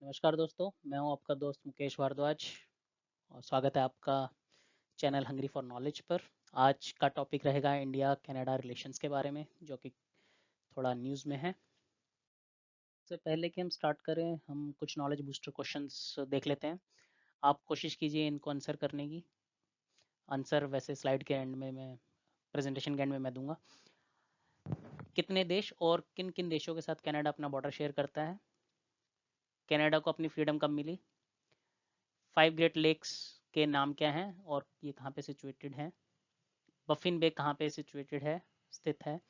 नमस्कार दोस्तों, मैं हूं आपका दोस्त मुकेश भारद्वाज और स्वागत है आपका चैनल हंगरी फॉर नॉलेज पर। आज का टॉपिक रहेगा इंडिया कनाडा रिलेशंस के बारे में, जो कि थोड़ा न्यूज़ में है। इससे पहले कि हम स्टार्ट करें, हम कुछ नॉलेज बूस्टर क्वेश्चंस देख लेते हैं। आप कोशिश कीजिए इनको आंसर करने की। आंसर वैसे स्लाइड के एंड में मैं प्रेजेंटेशन के एंड में मैं दूंगा। कितने देश और किन किन देशों के साथ कनाडा अपना बॉर्डर शेयर करता है? कनाडा को अपनी फ्रीडम कब मिली? 5 ग्रेट लेक्स के नाम क्या हैं और ये कहाँ पे सिचुएटेड हैं? बफिन बे कहाँ पे सिचुएटेड है, स्थित है?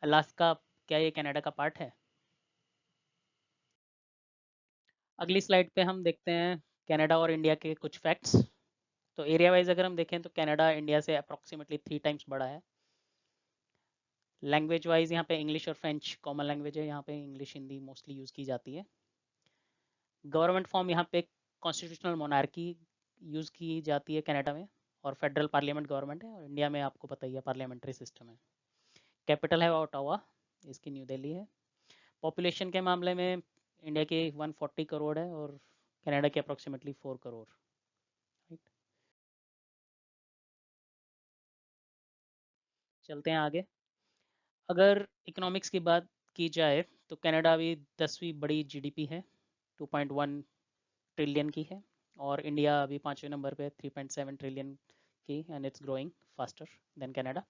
अलास्का, क्या ये कनाडा का पार्ट है? अगली स्लाइड पे हम देखते हैं कनाडा और इंडिया के कुछ फैक्ट्स। तो एरिया वाइज अगर हम देखें तो कनाडा इंडिया से अप्रोक्सीमेटली 3 टाइम्स बड़ा है। लैंग्वेज वाइज यहाँ पे इंग्लिश और फ्रेंच कॉमन लैंग्वेज है, यहाँ पे इंग्लिश हिंदी मोस्टली यूज़ की जाती है। गवर्नमेंट फॉर्म यहाँ पे कॉन्स्टिट्यूशनल मोनार्की यूज़ की जाती है कनाडा में, और फेडरल पार्लियामेंट गवर्नमेंट है, और इंडिया में आपको पता ही है पार्लियामेंट्री सिस्टम है। कैपिटल है ओटावा, इसकी न्यू दिल्ली है। पॉपुलेशन के मामले में इंडिया की 140 करोड़ है और कनाडा की अप्रोक्सीमेटली 4 करोड़। राइट, चलते हैं आगे। अगर इकोनॉमिक्स की बात की जाए तो कनाडा अभी 10वीं बड़ी जीडीपी है, 2.1 ट्रिलियन की है, और इंडिया अभी 5वें नंबर पे 3.7 ट्रिलियन की, and it's growing faster than Canada.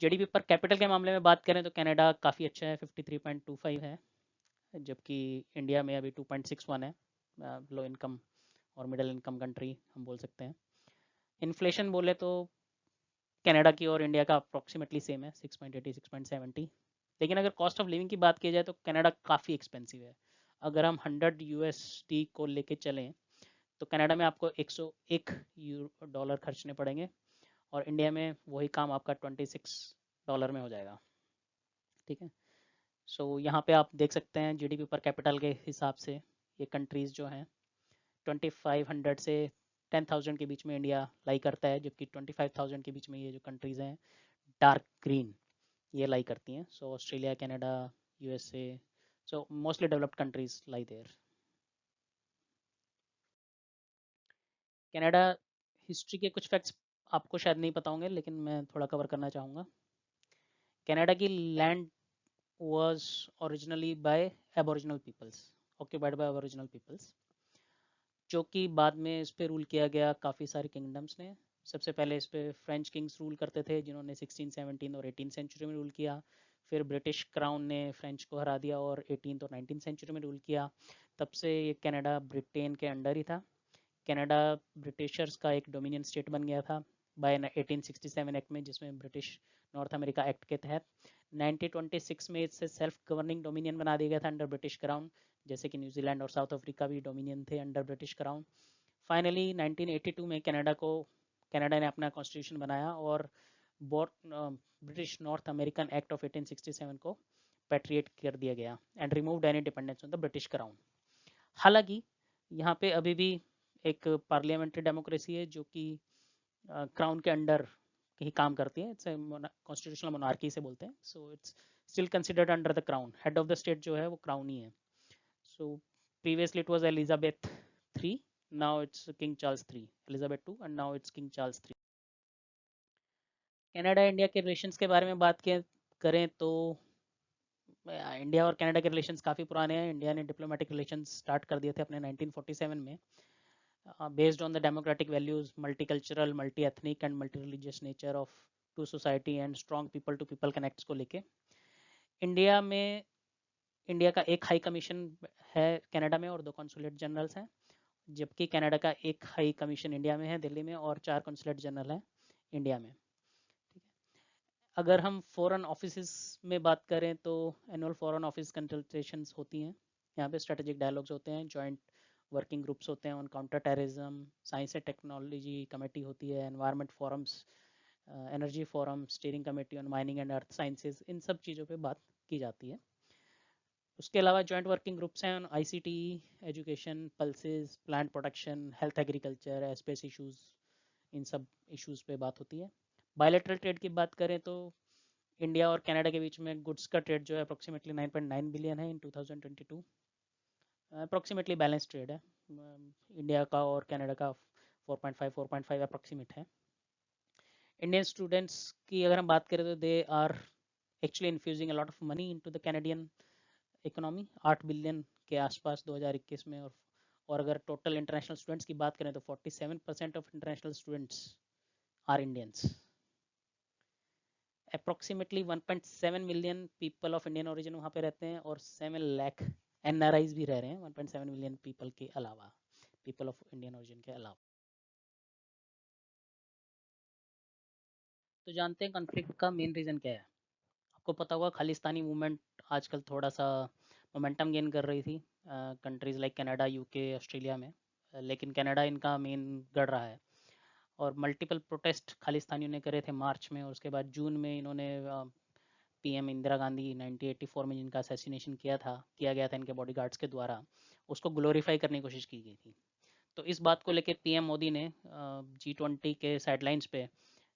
GDP पर कैपिटल के मामले में बात करें तो कनाडा काफ़ी अच्छा है, 53.25 है, जबकि इंडिया में अभी 2.61 है। लो इनकम और मिडिल इनकम कंट्री हम बोल सकते हैं। इन्फ्लेशन बोले तो कनाडा की और इंडिया का अप्रॉक्सीमेटली सेम है, 6.80 6.70। लेकिन अगर कॉस्ट ऑफ लिविंग की बात की जाए तो कनाडा काफ़ी एक्सपेंसिव है। अगर हम 100 यूएसडी को लेके चलें तो कनाडा में आपको 101 डॉलर खर्चने पड़ेंगे, और इंडिया में वही काम आपका 26 डॉलर में हो जाएगा। ठीक है, सो यहाँ पे आप देख सकते हैं जीडीपी पर कैपिटल के हिसाब से ये कंट्रीज़ जो हैं, 2500 से 10,000 के बीच में इंडिया लाई करता है, जबकि 25,000 के बीच में ये जो कंट्रीज़ हैं डार्क ग्रीन, ये लाई करती हैं। So Australia, Canada, USA, so mostly developed countries lie there. Canada history के कुछ फैक्ट्स आपको शायद नहीं पता होंगे, लेकिन मैं थोड़ा कवर करना चाहूँगा। कनाडा की land was originally by aboriginal peoples, occupied by aboriginal peoples, जो कि बाद में इस पे रूल किया गया काफ़ी सारे किंगडम्स ने। सबसे पहले इस पे फ्रेंच किंग्स रूल करते थे, जिन्होंने 16, 17 और 18 सेंचुरी में रूल किया। फिर ब्रिटिश क्राउन ने फ्रेंच को हरा दिया और 18 और 19 सेंचुरी में रूल किया। तब से ये कनाडा ब्रिटेन के अंडर ही था। कनाडा ब्रिटिशर्स का एक डोमिनियन स्टेट बन गया था बाय 1867 एक्ट में, जिसमें ब्रिटिश नॉर्थ अमेरिका एक्ट के तहत 1926 में इसे सेल्फ गवर्निंग डोमिनियन बना दिया गया था अंडर ब्रिटिश क्राउन, जैसे कि न्यूजीलैंड और साउथ अफ्रीका भी डोमिनियन थे अंडर ब्रिटिश क्राउन। फाइनली 1982 में कनाडा ने अपना कॉन्स्टिट्यूशन बनाया और British north American act of 1867 को पैट्रिएट कर दिया गया and removed any dependence on the British crown. हालांकि यहाँ पे अभी भी एक पार्लियामेंट्री डेमोक्रेसी है, जो कि क्राउन के अंडर ही काम करती है। इट्स कॉन्स्टिट्यूशनल मोनार्की से बोलते हैं। So it's still considered under the crown. Head of the state जो है वो क्राउन ही है। So previously it was Elizabeth 3, now it's King Charles 3, Elizabeth 2 and now it's King Charles 3। Canada India के रिलेशंस के बारे में करें तो इंडिया और कनाडा के रिलेशंस काफ़ी पुराने हैं। इंडिया ने डिप्लोमेटिक रिलेशंस स्टार्ट कर दिए थे अपने 1947 में, based on the democratic values, multicultural, multi-ethnic and multi-religious nature of two society and strong people to people connects को लेके। इंडिया में इंडिया का एक हाई कमीशन है कनाडा में और 2 कॉन्सुलेट जनरल्स हैं, जबकि कनाडा का एक हाई कमीशन इंडिया में है दिल्ली में, और 4 कॉन्सुलेट जनरल हैं इंडिया में। ठीक है, अगर हम फॉरेन ऑफिस में बात करें तो एनुअल फॉरेन ऑफिस कंसल्टेशंस होती हैं। यहाँ पे स्ट्रेटेजिक डायलॉग्स होते हैं, जॉइंट वर्किंग ग्रुप्स होते हैं on counter terrorism, science and technology committee होती है, environment forums, energy forum, steering committee on mining and earth sciences, इन सब चीज़ों पे बात की जाती है। उसके अलावा जॉइंट वर्किंग ग्रुप्स हैं on ICT, education, pulses, plant protection, health, agriculture, space issues, इन सब इश्यूज़ पे बात होती है। बायलैटरल ट्रेड की बात करें तो इंडिया और कनाडा के बीच में गुड्स का ट्रेड जो है अप्रोक्सीमेटली 9.9 बिलियन है इन 2022। अप्रोक्सीमेटली बैलेंस ट्रेड है। इंडिया का और कनाडा का 4.5 अप्रोक्सीमेट है। इंडियन स्टूडेंट्स की अगर हम बात करें तो they are actually infusing a lot of money into the Canadian economy, 8 billion के आसपास 2021 में। और अगर टोटल इंटरनेशनल स्टूडेंट्स की बात करें तो 47% of international students are Indians. Approximately 1.7 million people of Indian origin वहाँ पे रहते हैं और 7 लाख एनआरआईज भी रह रहे हैं 1.7 मिलियन पीपल के अलावा, पीपल ऑफ इंडियन ओरिजिन के अलावा। तो जानते हैं कॉन्फ्लिक्ट का मेन रीज़न क्या है। आपको पता होगा खालिस्तानी मूवमेंट आजकल थोड़ा सा मोमेंटम गेन कर रही थी countries like Canada, UK, Australia में। लेकिन कनाडा इनका मेन गढ़ रहा है और मल्टीपल प्रोटेस्ट खालिस्तानियों ने करे थे मार्च में। और उसके बाद जून में इन्होंने पीएम इंदिरा गांधी 1984 में जिनका असैसिनेशन किया गया था इनके बॉडीगार्ड्स के द्वारा, उसको ग्लोरीफाई करने की कोशिश की गई थी। तो इस बात को लेकर पीएम मोदी ने G20 के साइडलाइंस पे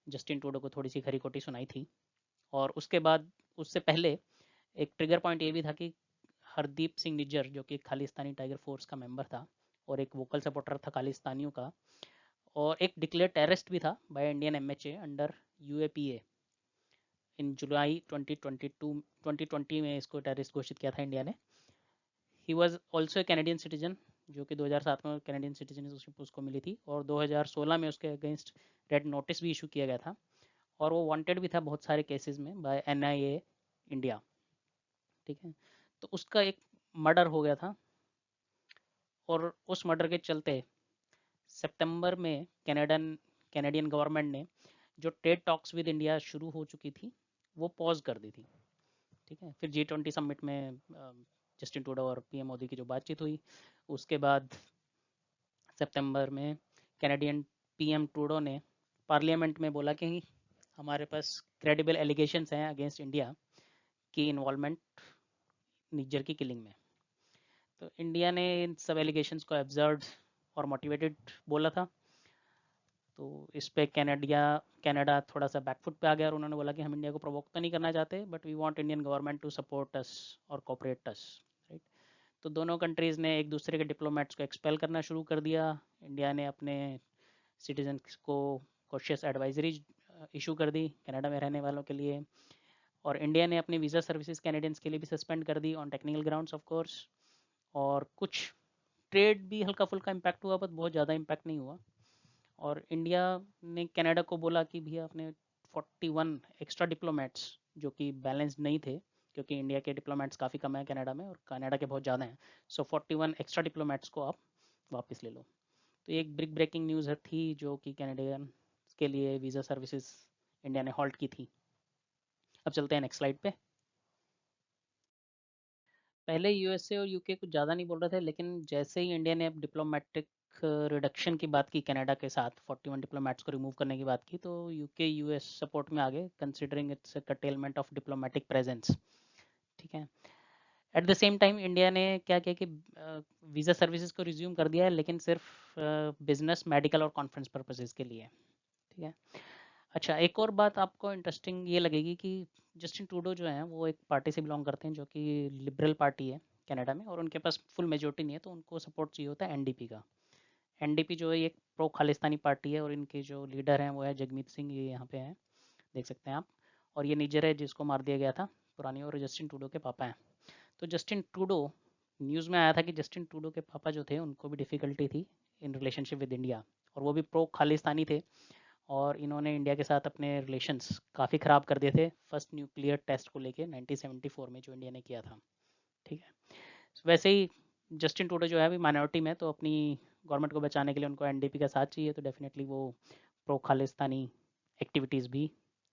जस्टिन ट्रूडो को थोड़ी सी खरी खोटी सुनाई थी। और उसके बाद उससे पहले एक ट्रिगर पॉइंट ये भी था कि हरदीप सिंह निज्जर जो कि खालिस्तानी टाइगर फोर्स का मेंबर था और एक वोकल सपोर्टर था खालिस्तानियों का, और एक डिक्लेयर टेररिस्ट भी था by Indian MHA under UAPA in July 2020 में इसको टेररिस्ट घोषित किया था इंडिया ने। He was also a Canadian citizen, जो कि 2007 में कैनेडियन सिटीजनशिप उसको मिली थी और 2016 में उसके अगेंस्ट रेड नोटिस भी इशू किया गया था और वो वांटेड भी था बहुत सारे केसेस में बाय एनआईए इंडिया। ठीक है, तो उसका एक मर्डर हो गया था और उस मर्डर के चलते सितंबर में कैनेडियन गवर्नमेंट ने जो ट्रेड टॉक्स विद इंडिया शुरू हो चुकी थी वो पॉज कर दी थी। ठीक है, फिर G20 समिट में जस्टिन ट्रूडो और पीएम मोदी की जो बातचीत हुई, उसके बाद सितंबर में कैनेडियन पीएम ट्रूडो ने पार्लियामेंट में बोला कि हमारे पास क्रेडिबल एलिगेशंस हैं अगेंस्ट इंडिया की इन्वॉल्वमेंट निज्जर की किलिंग में। तो इंडिया ने इन सब एलिगेशंस को एब्जर्व और मोटिवेटेड बोला था। तो इस पे कनाडा थोड़ा सा बैकफुट पे आ गया और उन्होंने बोला कि हम इंडिया को प्रोवोक तो नहीं करना चाहते but we want Indian government to support us और कोऑपरेट अस, राइट। तो दोनों कंट्रीज़ ने एक दूसरे के डिप्लोमेट्स को एक्सपेल करना शुरू कर दिया। इंडिया ने अपने सिटीजन्स को कॉशियस एडवाइजरी इशू कर दी कनाडा में रहने वालों के लिए, और इंडिया ने अपनी वीज़ा सर्विसेज कैनेडियंस के लिए भी सस्पेंड कर दी on technical grounds of course. और कुछ ट्रेड भी हल्का फुल्का इम्पैक्ट हुआ बट बहुत ज़्यादा इम्पैक्ट नहीं हुआ। और इंडिया ने कनाडा को बोला कि भैया अपने 41 एक्स्ट्रा डिप्लोमेट्स जो कि बैलेंस्ड नहीं थे, क्योंकि इंडिया के डिप्लोमेट्स काफ़ी कम हैं कनाडा में और कनाडा के बहुत ज़्यादा हैं, सो 41 एक्स्ट्रा डिप्लोमेट्स को आप वापस ले लो। तो एक बिग ब्रेकिंग न्यूज़ थी जो कि कैनेडियन के लिए वीज़ा सर्विसेज इंडिया ने हॉल्ट की थी। अब चलते हैं नेक्स्ट स्लाइड पे। पहले यूएसए और यूके कुछ ज़्यादा नहीं बोल रहे थे, लेकिन जैसे ही इंडिया ने अब डिप्लोमेटिक रिडक्शन की बात की कनाडा के साथ 41 डिप्लोमेट्स को रिमूव करने की बात की, तो यूके यूएस सपोर्ट में आ गए considering it's curtailment of diplomatic presence. ठीक है, at the same time India ने क्या किया कि वीज़ा सर्विसेज को रिज्यूम कर दिया है, लेकिन सिर्फ बिजनेस, मेडिकल और कॉन्फ्रेंस पर्पसेस के लिए। ठीक है, अच्छा एक और बात आपको इंटरेस्टिंग ये लगेगी कि जस्टिन ट्रूडो जो हैं वो एक पार्टी से बिलोंग करते हैं जो कि लिबरल पार्टी है कनाडा में, और उनके पास फुल मेजोरिटी नहीं है, तो उनको सपोर्ट चाहिए होता है एनडीपी का। एनडीपी जो है एक प्रो खालिस्तानी पार्टी है और इनके जो लीडर हैं वो है जगमीत सिंह, ये यहाँ पे हैं, देख सकते हैं आप। और ये निजर है जिसको मार दिया गया था पुरानी, और जस्टिन ट्रूडो के पापा हैं। तो जस्टिन ट्रूडो, न्यूज़ में आया था कि जस्टिन ट्रूडो के पापा जो थे उनको भी डिफ़िकल्टी थी इन रिलेशनशिप विद इंडिया, और वो भी प्रो खालिस्तानी थे। और इन्होंने इंडिया के साथ अपने रिलेशंस काफ़ी ख़राब कर दिए थे फर्स्ट न्यूक्लियर टेस्ट को लेके 1974 में जो इंडिया ने किया था। ठीक है, वैसे ही जस्टिन ट्रूडो जो है अभी माइनॉरिटी में, तो अपनी गवर्नमेंट को बचाने के लिए उनको एनडीपी का साथ चाहिए, तो डेफिनेटली वो प्रो खालिस्तानी एक्टिविटीज़ भी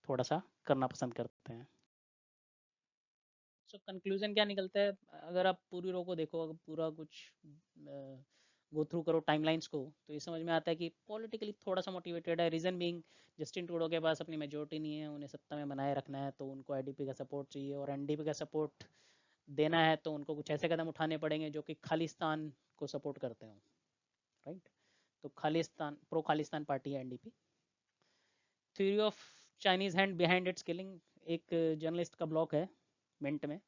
थोड़ा सा करना पसंद करते हैं। सो कंक्लूजन क्या निकलता है, अगर आप पूरी रो को देखो, अगर पूरा कुछ गो थ्रू करो टाइमलाइंस को, तो ये समझ में आता है कि पॉलिटिकली थोड़ा सा मोटिवेटेड है। रीज़न बीइंग जस्टिन ट्रूडो के पास अपनी मेजोरिटी नहीं है, उन्हें सत्ता में बनाए रखना है, तो उनको एनडीपी का सपोर्ट चाहिए, और एनडीपी का सपोर्ट देना है तो उनको कुछ ऐसे कदम उठाने पड़ेंगे जो कि खालिस्तान को सपोर्ट करते हो, राइट। तो खालिस्तान, प्रो खालिस्तान पार्टी है NDP. Theory of Chinese hand behind it's killing एक जर्नलिस्ट का ब्लॉग है मिंट में,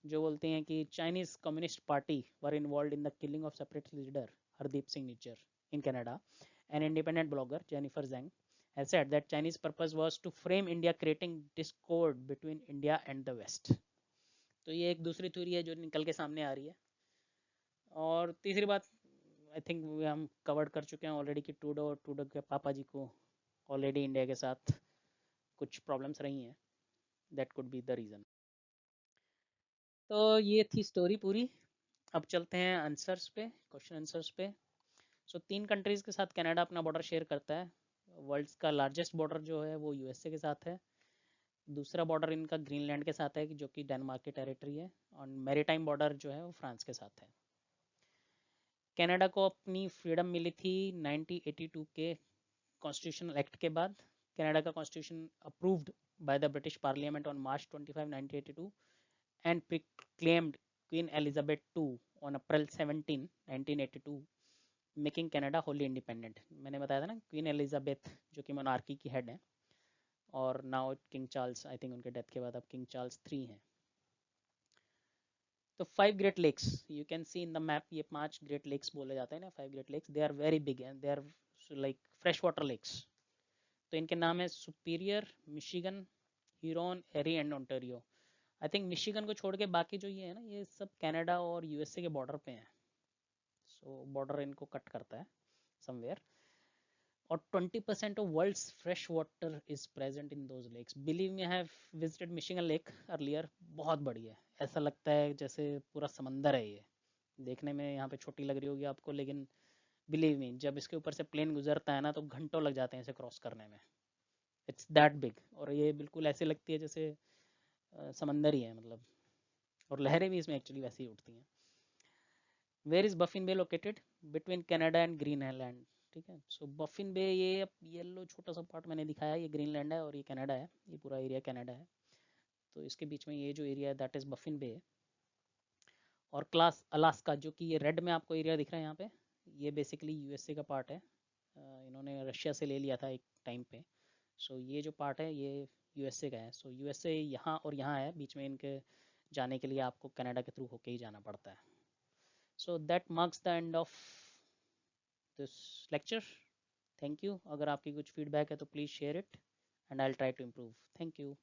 जो बोलते हैं कि Chinese communist party were involve in the killing of separate leader Hardeep Singh Nijjar in Canada. An independent blogger, Jennifer Zhang, has said that Chinese purpose was to frame India, creating discord between India and the West. तो ये एक दूसरी theory है जो निकल के सामने आ रही है. और तीसरी बात, आई थिंक हम कवर्ड कर चुके हैं ऑलरेडी कि टूडो के पापा जी को ऑलरेडी इंडिया के साथ कुछ प्रॉब्लम्स रही हैं. That could be the reason. तो ये थी स्टोरी पूरी. अब चलते हैं आंसर्स पे, क्वेश्चन आंसर्स पे. सो 3 कंट्रीज़ के साथ कनाडा अपना बॉर्डर शेयर करता है. वर्ल्ड्स का लार्जेस्ट बॉर्डर जो है वो यूएसए के साथ है. दूसरा बॉर्डर इनका ग्रीनलैंड के साथ है जो कि डेनमार्क की टेरिटरी है. और मैरीटाइम बॉर्डर जो है वो फ्रांस के साथ है. कनाडा को अपनी फ्रीडम मिली थी 1982 के कॉन्स्टिट्यूशनल एक्ट के बाद. कनाडा का constitution approved by the British parliament on March 25, 1982 and proclaimed Queen Elizabeth II on April 17, 1982, making Canada Holi independent. मैंने बताया था ना क्वीन एलिजाबेथ जो कि मोनार्की की हेड है. और now King Charles, I think उनके डेथ के बाद अब किंग चार्ल्स 3 हैं. तो 5 great lakes you can see in the map. ये 5 ग्रेट लेक्स बोले जाते हैं ना, 5 great lakes. They are very big and they are like fresh water lakes. तो इनके नाम है Superior, Michigan, Huron, Erie and Ontario. I think Michigan को छोड़ के बाकी जो ये है ना, ये सब कनाडा और यूएसए के बॉर्डर पे हैं. सो बॉर्डर इनको कट करता है समवेयर. और 20% of world's fresh water is present in those lakes. Believe me, I have visited Michigan lake earlier. बहुत बड़ी है, ऐसा लगता है जैसे पूरा समंदर है ये. देखने में यहाँ पे छोटी लग रही होगी आपको, लेकिन बिलीव मी जब इसके ऊपर से प्लेन गुजरता है ना तो घंटों लग जाते हैं इसे क्रॉस करने में. It's that big. और ये बिल्कुल ऐसे लगती है जैसे समंदर ही है मतलब. और लहरें भी इसमें एक्चुअली वैसे ही उठती हैं. Where is Baffin Bay located? Between Canada and Greenland. ठीक है. सो बफिन बे, ये येलो छोटा सा पार्ट मैंने दिखाया, ये ग्रीनलैंड है और ये कनाडा है. ये पूरा एरिया कनाडा है. तो इसके बीच में ये जो एरिया है दैट इज बफिन बे. और क्लास अलास्का, जो कि ये रेड में आपको एरिया दिख रहा है यहाँ पे, ये बेसिकली यूएसए का पार्ट है. इन्होंने रशिया से ले लिया था एक टाइम पे. सो ये जो पार्ट है ये यूएसए का है. सो यूएसए यहाँ और यहाँ है, बीच में इनके जाने के लिए आपको कनाडा के थ्रू होके ही जाना पड़ता है. So that marks the end of this lecture. Thank you. अगर आपकी कुछ फीडबैक है तो please share it and I will try to improve. Thank you.